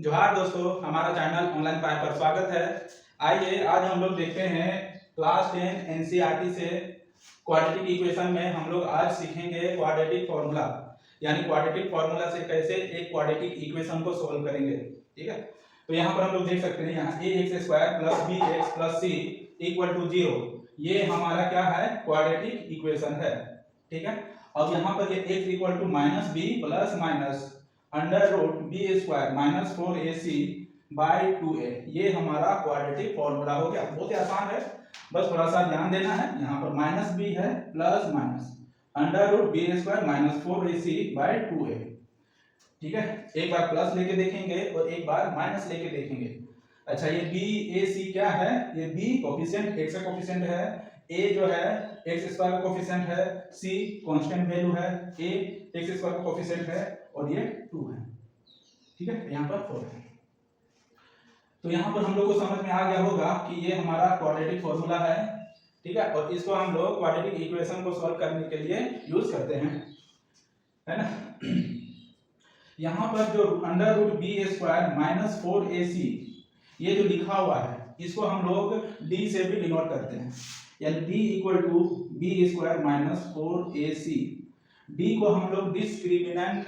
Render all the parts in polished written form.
जोहार दोस्तों, हमारा चैनल ऑनलाइन पाए पर स्वागत है। आइए आज हम लोग देखते हैं क्लास 10 एनसीईआरटी से क्वाड्रेटिक इक्वेशन में हम लोग आज सीखेंगे क्वाड्रेटिक फॉर्मूला, यानी क्वाड्रेटिक फॉर्मूला से कैसे एक क्वाड्रेटिक इक्वेशन को सॉल्व करेंगे। ठीक है, तो यहाँ पर हम लोग देख सकते हैं यहाँ ax² + bx + c = 0, ये हमारा क्या है, क्वाड्रेटिक इक्वेशन है। ठीक है, अब यहाँ पर ये x = -b ± √b² - 4ac/2a, ये हमारा क्वाड्रेटिक फॉर्मूला हो गया। बहुत ही आसान है, बस थोड़ा सा ध्यान देना है। यहाँ पर -b है प्लस माइनस √b² - 4ac/2a। ठीक है, एक बार प्लस लेके देखेंगे और एक बार माइनस लेके देखेंगे। अच्छा, ये b a c क्या है, ये b कोफिशिएंट, x का कोफिशिएंट है, a जो है x² का कोफिशिएंट है, c कांस्टेंट वैल्यू है, a x² का कोफिशिएंट है और ये 2 है। ठीक है, यहाँ पर 4 है। तो यहाँ पर हम लोग को समझ में आ गया होगा कि ये हमारा क्वाड्रेटिक फॉर्मूला है। ठीक है, और इसको हम लोग क्वाड्रेटिक इक्वेशन को सॉल्व करने के लिए यूज करते हैं, है ना। यहाँ पर जो √b² - 4ac ये जो लिखा हुआ है, इसको हम लोग d से भी डिनोट करते हैं, यानी d = b² - 4ac। d को हम लोग डिस्क्रिमिनेंट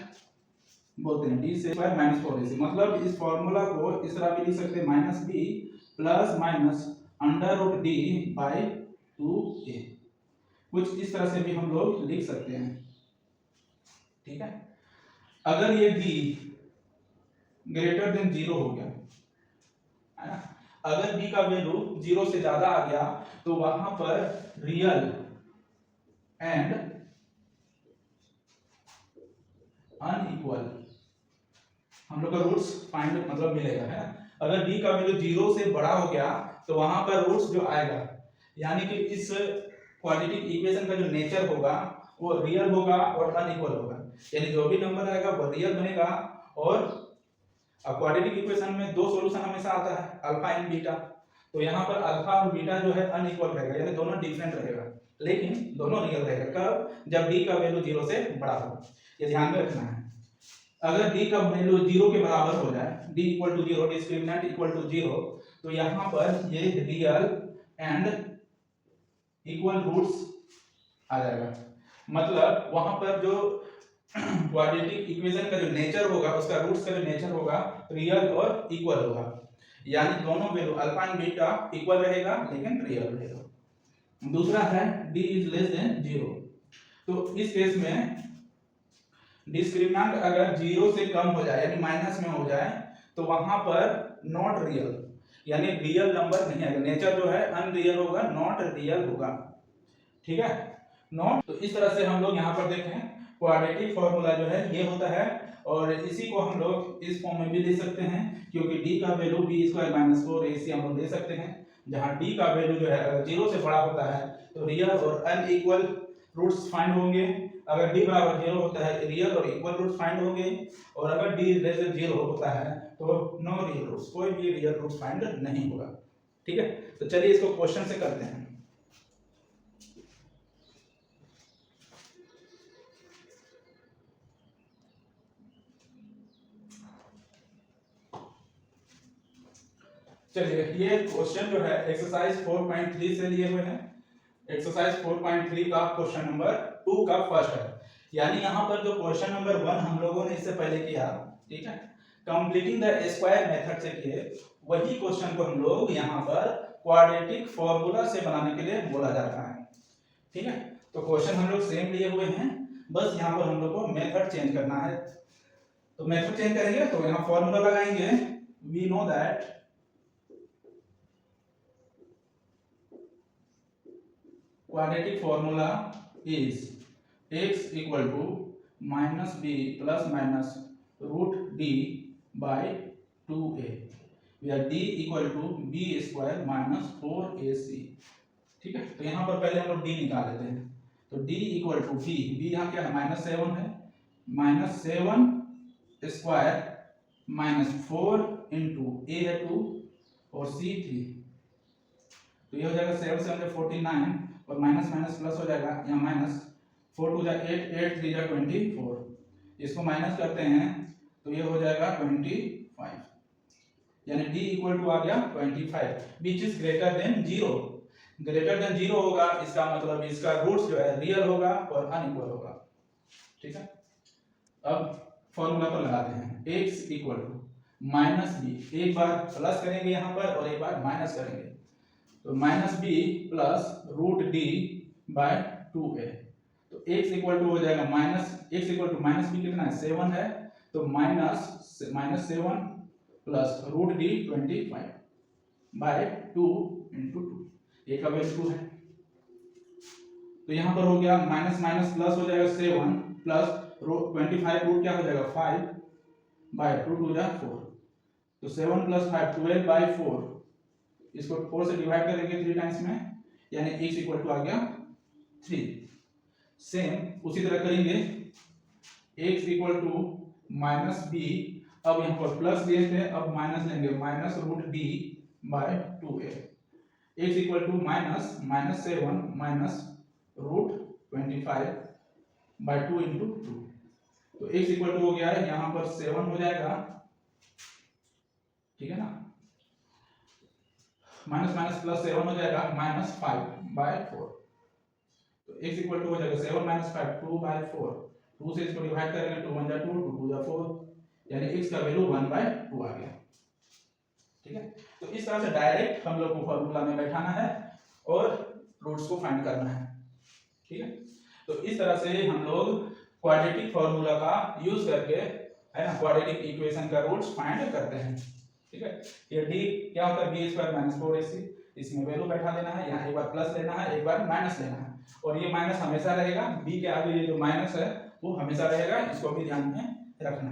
बोलते हैं, d से स्क्वायर - 4ac, मतलब इस फॉर्मूला को इस तरह भी लिख सकते हैं -b प्लस माइनस √d/2a, कुछ इस तरह से भी हम लोग लिख सकते हैं। ठीक है, अगर ये b > 0 हो गया है ना, अगर b का वैल्यू 0 से ज्यादा आ गया तो वहां पर रियल एंड अनइक्वल हम लोग का रूट्स फाइंड मतलब मिलेगा, है ना। अगर b का वैल्यू 0 से बड़ा हो गया तो वहां पर रूट्स जो आएगा, यानी कि इस क्वाड्रेटिक इक्वेशन का जो नेचर होगा वो रियल होगा और अनइक्वल होगा, यानी जो भी नंबर आएगा वो रियल बनेगा। और क्वाड्रेटिक इक्वेशन में दो सॉल्यूशन हमेशा आता है, अल्फा एंड बीटा, तो यहाँ पर अल्फा और बीटा जो है अनइक्वल रहेगा, यानी दोनों डिफरेंट रहेगा, लेकिन दोनों रियल रहेगा। कब? जब d का वैल्यू 0 से बड़ा हो, ये ध्यान में रखना है। अगर d का वैल्यू 0 के बराबर हो जाए, d = 0, डिस्क्रिमिनेंट = 0, तो यहाँ पर ये रियल एंड इक्वल रूट्स आ जाएगा, मतलब वहां पर जो क्वाड्रेटिक इक्वेशन का जो नेचर होगा, उसका रूट्स का जो नेचर होगा रियल और इक्वल होगा, यानी दोनों value alpha and beta equal रहेगा लेकिन रियल रहेगा। दूसरा है d < 0, तो इस केस में डिस्क्रिमिनेंट अगर 0 से कम हो जाए यानी माइनस में हो जाए तो वहां पर नॉट रियल, यानी रियल नंबर नहीं आएगा, नेचर जो है अनरियल होगा, नॉट रियल होगा। ठीक है, नॉट। तो इस तरह से हम लोग यहाँ पर देखें क्वाड्रेटिक फॉर्मूला जो है ये होता है, और इसी को हम लोग इस फॉर्म में भी दे सकते हैं, क्योंकि d का वैल्यू b² - 4ac हम लोग दे सकते हैं, जहां d का वैल्यू जो है अगर 0 से बड़ा होता है तो रियल और अनइक्वल रूट्स फाइंड होंगे, अगर d = 0 होता है रियल और इक्वल रूट्स फाइंड होंगे, और अगर d < 0 होता है तो नो रियल रूट्स, कोई भी रियल रूट्स फाइंड नहीं होगा। ठीक है, तो चलिए इसको क्वेश्चन से करते हैं। चलिए, ये क्वेश्चन जो है एक्सरसाइज 4.3 से लिए हुए हैं। एक्सरसाइज 4.3 का क्वेश्चन नंबर 2 का फर्स्ट है, यानी यहाँ पर जो क्वेश्चन नंबर 1 हम लोगों ने इससे पहले किया, ठीक है, कंप्लीटिंग द स्क्वायर मेथड से किए, वही क्वेश्चन को हम लोग यहाँ पर क्वाड्रेटिक फॉर्मूला से बनाने के लिए बोला जाता है। ठीक है, तो क्वेश्चन हम लोग सेम लिए हुए हैं, बस यहाँ पर हम लोग को मेथड चेंज करना है। तो मेथड चेंज करेंगे तो यहाँ फॉर्मूला लगाएंगे, we know that quadratic formula is x = -b plus minus √d/2a, where d = b² - 4ac। ठीक है, तो यहाँ पर पहले हम लोग d निकाल लेते हैं, तो d = b यहाँ क्या है, -7 है, -7² - 4 × a है 2 और c 3, तो ये हो जाएगा 7 से 49 और माइनस माइनस प्लस हो जाएगा, यहाँ माइनस 4 2 जा 8 8 3 जा 24, इसको माइनस करते हैं तो ये हो जाएगा 25। यानी d इक्वल टू आ गया 25 which is greater than 0। Greater than 0 होगा इसका मतलब इसका रूट्स जो है रियल होगा और अनइक्वल होगा। ठीक है, अब फॉर्मूला पर लगाते हैं x equal to minus B, एक बार प्लस करेंगे यहाँ पर और एक बार माइनस करेंगे, तो minus B plus root D by 2a। तो x इक्वल टू हो जाएगा minus x equal to minus B कितना है 7 है, तो minus 7 plus root D 25 by 2 into 2, एक का वैल्यू 2 है। तो यहाँ पर हो गया माइनस माइनस प्लस हो जाएगा 7 प्लस 25 रूट क्या हो जाएगा 5 बाय 2 2 जा 4, तो 7 प्लस 5 12 बाय 4, इसको 4 से डिवाइड करेंगे 3 टाइम्स में, यानी x इक्वल टू आ गया 3। सेम उसी तरह करेंगे x equal to minus B, अब यहाँ पर प्लस लिए थे अब माइनस लेंगे, minus root D by 2a। x equal to minus 7 minus root 25 by 2 into 2, तो x इक्वल टू हो गया है यहाँ पर 7 हो जाएगा, ठीक है ना, माइनस माइनस प्लस 7 हो जाएगा माइनस 5 बाय 4, तो x इक्वल टू हो जाएगा 7 माइनस 5 2 बाय 4, 2 से इसको डिवाइड करेंगे 2 1 जा 2 2 2 जा 4, यानी x का वैल्यू 1 बाय 2 आ गया। ठीक है, तो इस तरह से डायरेक्ट हम लोग को फॉर्मूला में बैठाना है और रूट्स को फाइंड करना है। ठीक है, तो इस तरह से हम लोग क्वाड्रेटिक फॉर्मूला का यूज करके, है ना, क्वाड्रेटिक इक्वेशन का रूट्स फाइंड करते हैं। ठीक है, ये d क्या होता है b² - 4ac, इसमें वैल्यू बैठा देना है, यहाँ एक बार प्लस लेना है एक बार माइनस लेना है, और ये माइनस हमेशा रहेगा, b के आगे ये जो माइनस है वो हमेशा रहेगा, इसको भी ध्यान में रखना है।